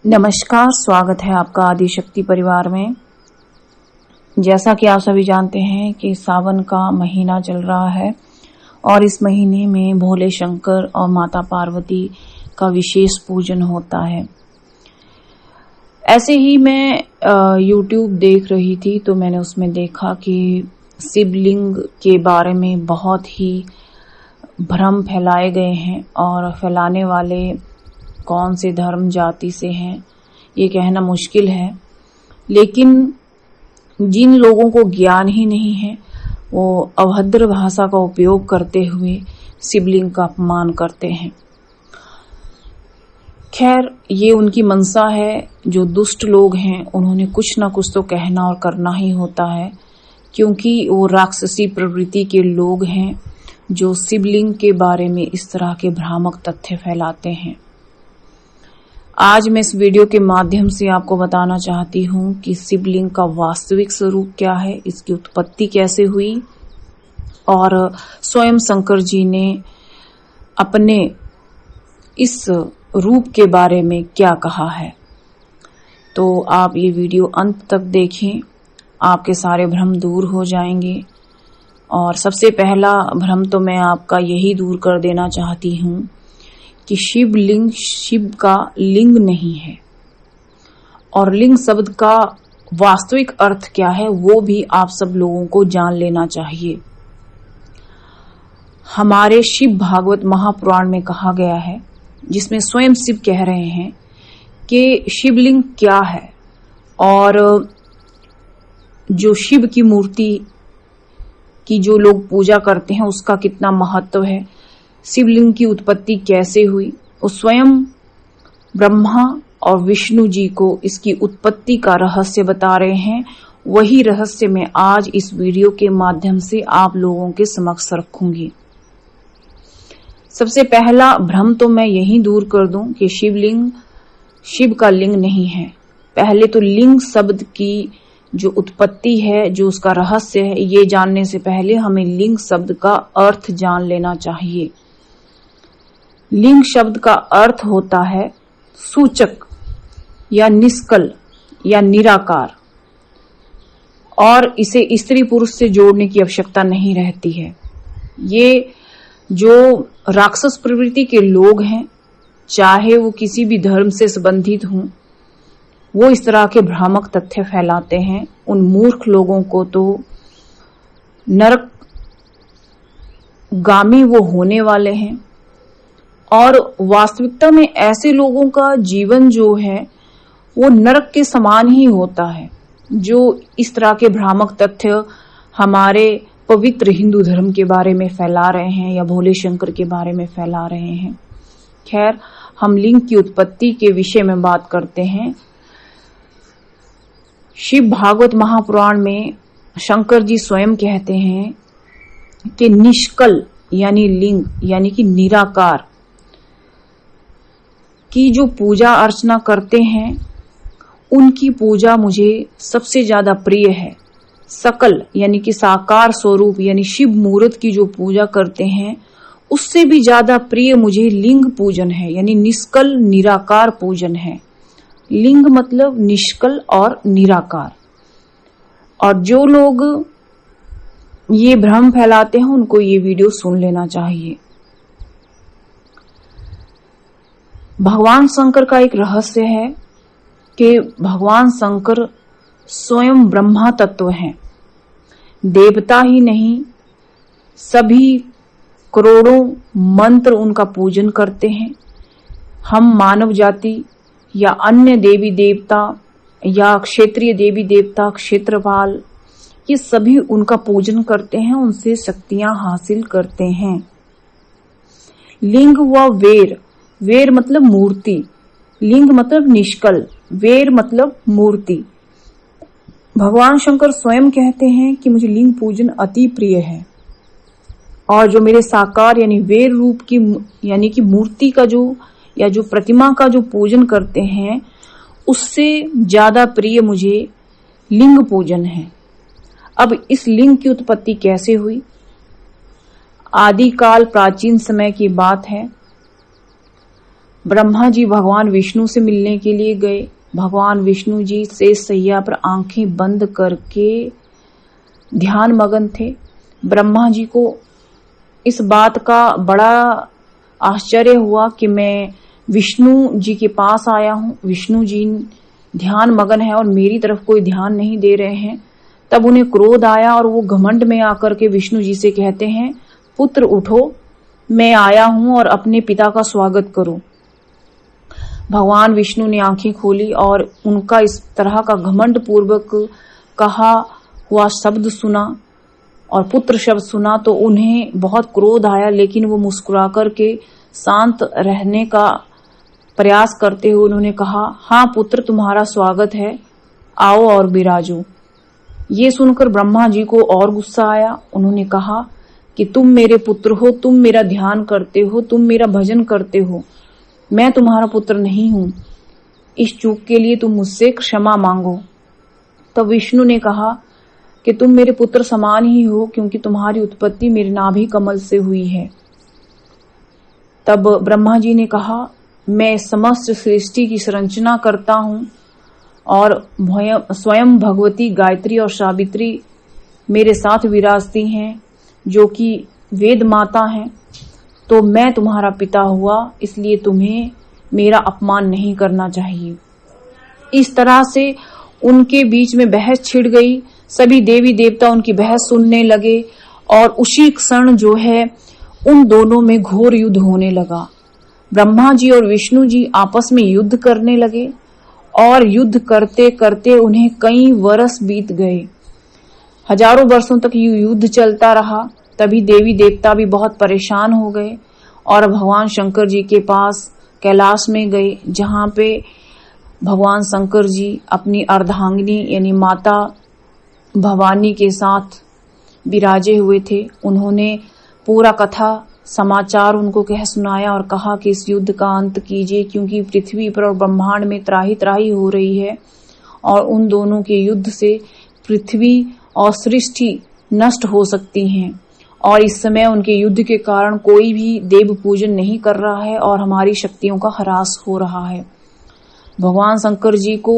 नमस्कार, स्वागत है आपका आदिशक्ति परिवार में। जैसा कि आप सभी जानते हैं कि सावन का महीना चल रहा है और इस महीने में भोले शंकर और माता पार्वती का विशेष पूजन होता है। ऐसे ही मैं YouTube देख रही थी तो मैंने उसमें देखा कि शिवलिंग के बारे में बहुत ही भ्रम फैलाए गए हैं और फैलाने वाले कौन से धर्म जाति से हैं ये कहना मुश्किल है, लेकिन जिन लोगों को ज्ञान ही नहीं है वो अभद्र भाषा का उपयोग करते हुए शिवलिंग का अपमान करते हैं। खैर, ये उनकी मंशा है। जो दुष्ट लोग हैं उन्होंने कुछ ना कुछ तो कहना और करना ही होता है, क्योंकि वो राक्षसी प्रवृत्ति के लोग हैं जो शिवलिंग के बारे में इस तरह के भ्रामक तथ्य फैलाते हैं। आज मैं इस वीडियो के माध्यम से आपको बताना चाहती हूँ कि शिवलिंग का वास्तविक स्वरूप क्या है, इसकी उत्पत्ति कैसे हुई और स्वयं शंकर जी ने अपने इस रूप के बारे में क्या कहा है। तो आप ये वीडियो अंत तक देखें, आपके सारे भ्रम दूर हो जाएंगे। और सबसे पहला भ्रम तो मैं आपका यही दूर कर देना चाहती हूँ कि शिवलिंग शिव का लिंग नहीं है, और लिंग शब्द का वास्तविक अर्थ क्या है वो भी आप सब लोगों को जान लेना चाहिए। हमारे शिव भागवत महापुराण में कहा गया है, जिसमें स्वयं शिव कह रहे हैं कि शिवलिंग क्या है और जो शिव की मूर्ति की जो लोग पूजा करते हैं उसका कितना महत्व है, शिवलिंग की उत्पत्ति कैसे हुई। वो स्वयं ब्रह्मा और विष्णु जी को इसकी उत्पत्ति का रहस्य बता रहे हैं। वही रहस्य मैं आज इस वीडियो के माध्यम से आप लोगों के समक्ष रखूंगी। सबसे पहला भ्रम तो मैं यही दूर कर दूं कि शिवलिंग शिव का लिंग नहीं है। पहले तो लिंग शब्द की जो उत्पत्ति है, जो उसका रहस्य है, ये जानने से पहले हमें लिंग शब्द का अर्थ जान लेना चाहिए। लिंग शब्द का अर्थ होता है सूचक या निष्कल या निराकार, और इसे स्त्री पुरुष से जोड़ने की आवश्यकता नहीं रहती है। ये जो राक्षस प्रवृत्ति के लोग हैं, चाहे वो किसी भी धर्म से संबंधित हों, वो इस तरह के भ्रामक तथ्य फैलाते हैं। उन मूर्ख लोगों को तो नरक गामी वो होने वाले हैं। और वास्तविकता में ऐसे लोगों का जीवन जो है वो नरक के समान ही होता है, जो इस तरह के भ्रामक तथ्य हमारे पवित्र हिंदू धर्म के बारे में फैला रहे हैं या भोले शंकर के बारे में फैला रहे हैं। खैर, हम लिंग की उत्पत्ति के विषय में बात करते हैं। शिव भागवत महापुराण में शंकर जी स्वयं कहते हैं कि निष्कल यानी लिंग यानी कि निराकार की जो पूजा अर्चना करते हैं उनकी पूजा मुझे सबसे ज्यादा प्रिय है। सकल यानी कि साकार स्वरूप यानी शिव मूर्त की जो पूजा करते हैं उससे भी ज्यादा प्रिय मुझे लिंग पूजन है, यानी निष्कल निराकार पूजन है। लिंग मतलब निष्कल और निराकार। और जो लोग ये भ्रम फैलाते हैं उनको ये वीडियो सुन लेना चाहिए। भगवान शंकर का एक रहस्य है कि भगवान शंकर स्वयं ब्रह्मा तत्व हैं, देवता ही नहीं, सभी करोड़ों मंत्र उनका पूजन करते हैं। हम मानव जाति या अन्य देवी देवता या क्षेत्रीय देवी देवता क्षेत्रपाल, ये सभी उनका पूजन करते हैं, उनसे शक्तियां हासिल करते हैं। लिंग व वेर, वेर मतलब मूर्ति, लिंग मतलब निष्कल, वेर मतलब मूर्ति। भगवान शंकर स्वयं कहते हैं कि मुझे लिंग पूजन अति प्रिय है, और जो मेरे साकार यानी वेर रूप की यानी कि मूर्ति का जो या जो प्रतिमा का जो पूजन करते हैं उससे ज्यादा प्रिय मुझे लिंग पूजन है। अब इस लिंग की उत्पत्ति कैसे हुई? आदिकाल प्राचीन समय की बात है। ब्रह्मा जी भगवान विष्णु से मिलने के लिए गए। भगवान विष्णु जी से सैया पर आंखें बंद करके ध्यान मगन थे। ब्रह्मा जी को इस बात का बड़ा आश्चर्य हुआ कि मैं विष्णु जी के पास आया हूँ, विष्णु जी ध्यान मगन है और मेरी तरफ कोई ध्यान नहीं दे रहे हैं। तब उन्हें क्रोध आया और वो घमंड में आकर के विष्णु जी से कहते हैं, पुत्र उठो, मैं आया हूं और अपने पिता का स्वागत करो। भगवान विष्णु ने आंखें खोली और उनका इस तरह का घमंड पूर्वक कहा हुआ शब्द सुना और पुत्र शब्द सुना तो उन्हें बहुत क्रोध आया, लेकिन वो मुस्कुरा करके शांत रहने का प्रयास करते हुए उन्होंने कहा, हाँ पुत्र, तुम्हारा स्वागत है, आओ और विराजो। ये सुनकर ब्रह्मा जी को और गुस्सा आया। उन्होंने कहा कि तुम मेरे पुत्र हो, तुम मेरा ध्यान करते हो, तुम मेरा भजन करते हो, मैं तुम्हारा पुत्र नहीं हूं। इस चूक के लिए तुम मुझसे क्षमा मांगो। तब विष्णु ने कहा कि तुम मेरे पुत्र समान ही हो, क्योंकि तुम्हारी उत्पत्ति मेरे नाभि कमल से हुई है। तब ब्रह्मा जी ने कहा, मैं समस्त सृष्टि की संरचना करता हूं और स्वयं भगवती गायत्री और सावित्री मेरे साथ विराजती हैं, जो कि वेद माता हैं। तो मैं तुम्हारा पिता हुआ, इसलिए तुम्हें मेरा अपमान नहीं करना चाहिए। इस तरह से उनके बीच में बहस छिड़ गई। सभी देवी देवता उनकी बहस सुनने लगे और उसी क्षण जो है उन दोनों में घोर युद्ध होने लगा। ब्रह्मा जी और विष्णु जी आपस में युद्ध करने लगे और युद्ध करते करते उन्हें कई वर्ष बीत गए। हजारों वर्षों तक ये युद्ध चलता रहा। तभी देवी देवता भी बहुत परेशान हो गए और भगवान शंकर जी के पास कैलाश में गए, जहां पे भगवान शंकर जी अपनी अर्धांगिनी यानी माता भवानी के साथ विराजे हुए थे। उन्होंने पूरा कथा समाचार उनको कह सुनाया और कहा कि इस युद्ध का अंत कीजिए, क्योंकि पृथ्वी पर और ब्रह्मांड में त्राही त्राही हो रही है और उन दोनों के युद्ध से पृथ्वी और सृष्टि नष्ट हो सकती हैं। और इस समय उनके युद्ध के कारण कोई भी देव पूजन नहीं कर रहा है और हमारी शक्तियों का ह्रास हो रहा है। भगवान शंकर जी को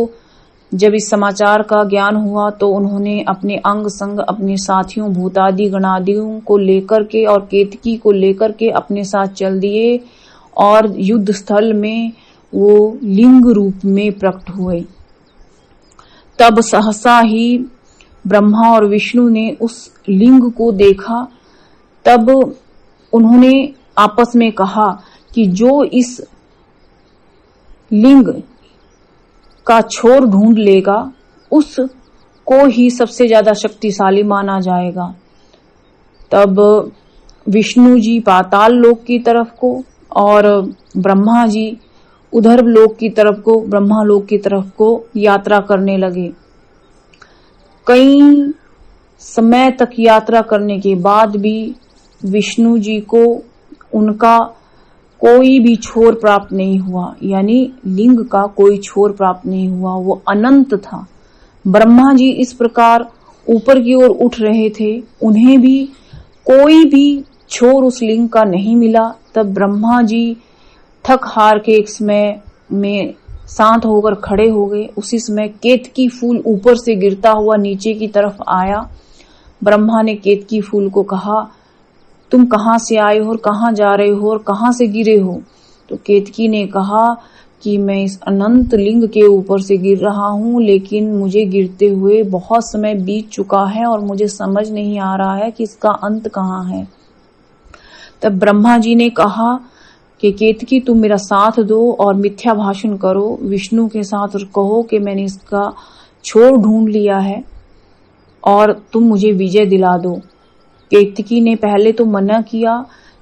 जब इस समाचार का ज्ञान हुआ तो उन्होंने अपने अंग संग अपने साथियों भूतादि गणादियों को लेकर के और केतकी को लेकर के अपने साथ चल दिए और युद्ध स्थल में वो लिंग रूप में प्रकट हुए। तब सहसा ही ब्रह्मा और विष्णु ने उस लिंग को देखा। तब उन्होंने आपस में कहा कि जो इस लिंग का छोर ढूंढ लेगा उसको ही सबसे ज्यादा शक्तिशाली माना जाएगा। तब विष्णु जी पाताल लोक की तरफ को और ब्रह्मा जी उधर लोक की तरफ को, ब्रह्मा लोक की तरफ को यात्रा करने लगे। कई समय तक यात्रा करने के बाद भी विष्णु जी को उनका कोई भी छोर प्राप्त नहीं हुआ, यानी लिंग का कोई छोर प्राप्त नहीं हुआ, वो अनंत था। ब्रह्मा जी इस प्रकार ऊपर की ओर उठ रहे थे, उन्हें भी कोई भी छोर उस लिंग का नहीं मिला। तब ब्रह्मा जी थक हार के एक समय में शांत होकर खड़े हो गए। उसी समय केतकी फूल ऊपर से गिरता हुआ नीचे की तरफ आया। ब्रह्मा ने केतकी फूल को कहा, तुम कहां से आए हो और कहां जा रहे हो और कहां से गिरे हो? तो केतकी ने कहा कि मैं इस अनंत लिंग के ऊपर से गिर रहा हूं, लेकिन मुझे गिरते हुए बहुत समय बीत चुका है और मुझे समझ नहीं आ रहा है कि इसका अंत कहां है। तब ब्रह्मा जी ने कहा कि केतकी, तुम मेरा साथ दो और मिथ्या भाषण करो विष्णु के साथ और कहो कि मैंने इसका छोर ढूंढ लिया है और तुम मुझे विजय दिला दो। केतकी ने पहले तो मना किया,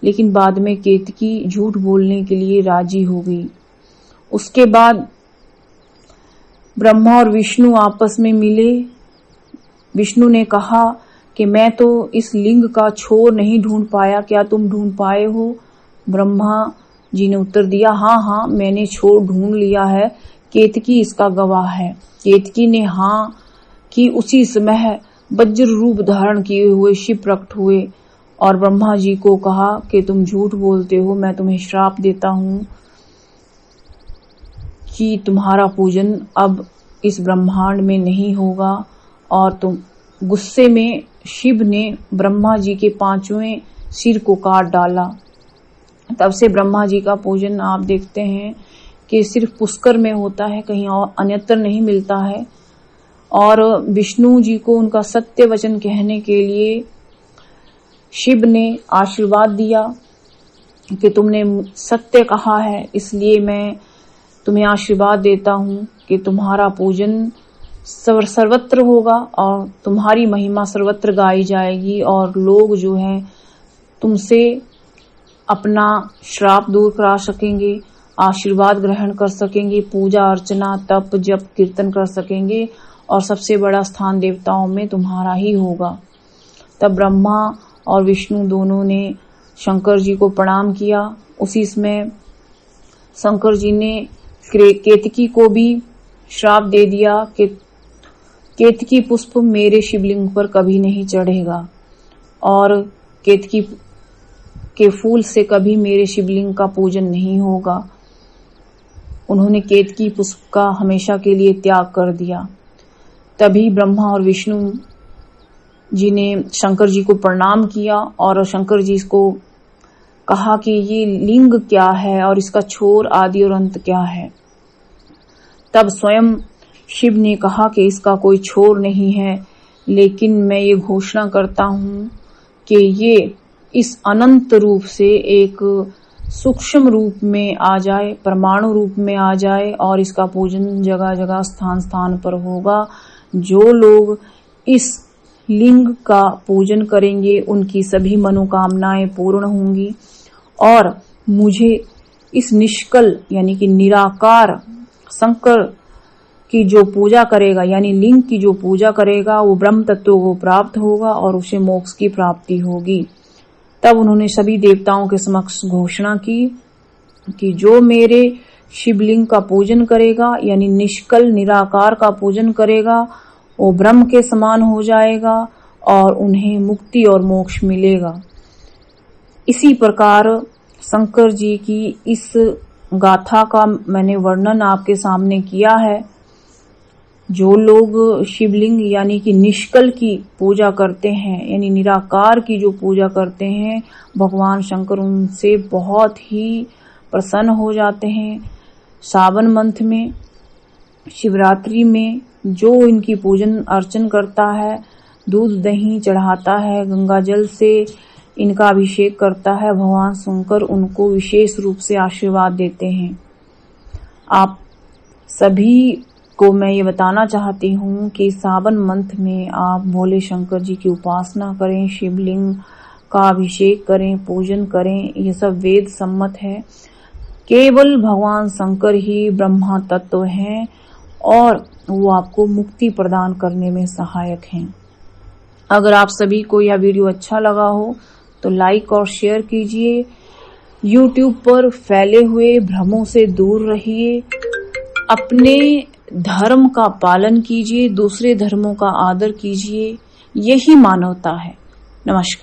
लेकिन बाद में केतकी झूठ बोलने के लिए राजी हो गई। उसके बाद ब्रह्मा और विष्णु आपस में मिले। विष्णु ने कहा कि मैं तो इस लिंग का छोर नहीं ढूंढ पाया, क्या तुम ढूंढ पाए हो? ब्रह्मा जी ने उत्तर दिया, हाँ हाँ, मैंने छोर ढूंढ लिया है, केतकी इसका गवाह है। केतकी ने हाँ कि उसी समय वज्र रूप धारण किए हुए शिव प्रकट हुए और ब्रह्मा जी को कहा कि तुम झूठ बोलते हो, मैं तुम्हें श्राप देता हूँ कि तुम्हारा पूजन अब इस ब्रह्मांड में नहीं होगा। और तुम गुस्से में शिव ने ब्रह्मा जी के 5वें सिर को काट डाला। तब से ब्रह्मा जी का पूजन आप देखते हैं कि सिर्फ पुष्कर में होता है, कहीं और अन्यत्र नहीं मिलता है। और विष्णु जी को उनका सत्य वचन कहने के लिए शिव ने आशीर्वाद दिया कि तुमने सत्य कहा है, इसलिए मैं तुम्हें आशीर्वाद देता हूं कि तुम्हारा पूजन सर्वत्र होगा और तुम्हारी महिमा सर्वत्र गाई जाएगी और लोग जो हैं तुमसे अपना श्राप दूर करा सकेंगे, आशीर्वाद ग्रहण कर सकेंगे, पूजा अर्चना तप जप कीर्तन कर सकेंगे और सबसे बड़ा स्थान देवताओं में तुम्हारा ही होगा। तब ब्रह्मा और विष्णु दोनों ने शंकर जी को प्रणाम किया। उसी समय शंकर जी ने केतकी को भी श्राप दे दिया कि केतकी पुष्प मेरे शिवलिंग पर कभी नहीं चढ़ेगा और केतकी के फूल से कभी मेरे शिवलिंग का पूजन नहीं होगा। उन्होंने केतकी पुष्प का हमेशा के लिए त्याग कर दिया। तभी ब्रह्मा और विष्णु जी ने शंकर जी को प्रणाम किया और शंकर जी को कहा कि ये लिंग क्या है और इसका छोर आदि और अंत क्या है। तब स्वयं शिव ने कहा कि इसका कोई छोर नहीं है, लेकिन मैं ये घोषणा करता हूं कि ये इस अनंत रूप से एक सूक्ष्म रूप में आ जाए, परमाणु रूप में आ जाए और इसका पूजन जगह जगह स्थान स्थान पर होगा। जो लोग इस लिंग का पूजन करेंगे उनकी सभी मनोकामनाएं पूर्ण होंगी और मुझे इस निष्कल यानी कि निराकार शंकर की जो पूजा करेगा यानी लिंग की जो पूजा करेगा वो ब्रह्म तत्व को प्राप्त होगा और उसे मोक्ष की प्राप्ति होगी। तब उन्होंने सभी देवताओं के समक्ष घोषणा की कि जो मेरे शिवलिंग का पूजन करेगा यानी निष्कल निराकार का पूजन करेगा वो ब्रह्म के समान हो जाएगा और उन्हें मुक्ति और मोक्ष मिलेगा। इसी प्रकार शंकर जी की इस गाथा का मैंने वर्णन आपके सामने किया है। जो लोग शिवलिंग यानी कि निष्कल की पूजा करते हैं यानी निराकार की जो पूजा करते हैं, भगवान शंकर उनसे बहुत ही प्रसन्न हो जाते हैं। सावन मंथ में शिवरात्रि में जो इनकी पूजन अर्चन करता है, दूध दही चढ़ाता है, गंगा जल से इनका अभिषेक करता है, भगवान शंकर उनको विशेष रूप से आशीर्वाद देते हैं। आप सभी को मैं ये बताना चाहती हूँ कि सावन मंथ में आप भोले शंकर जी की उपासना करें, शिवलिंग का अभिषेक करें, पूजन करें। ये सब वेद सम्मत है। केवल भगवान शंकर ही ब्रह्मा तत्व हैं और वो आपको मुक्ति प्रदान करने में सहायक हैं। अगर आप सभी को यह वीडियो अच्छा लगा हो तो लाइक और शेयर कीजिए। YouTube पर फैले हुए भ्रमों से दूर रहिए। अपने धर्म का पालन कीजिए, दूसरे धर्मों का आदर कीजिए। यही मानवता है। नमस्कार।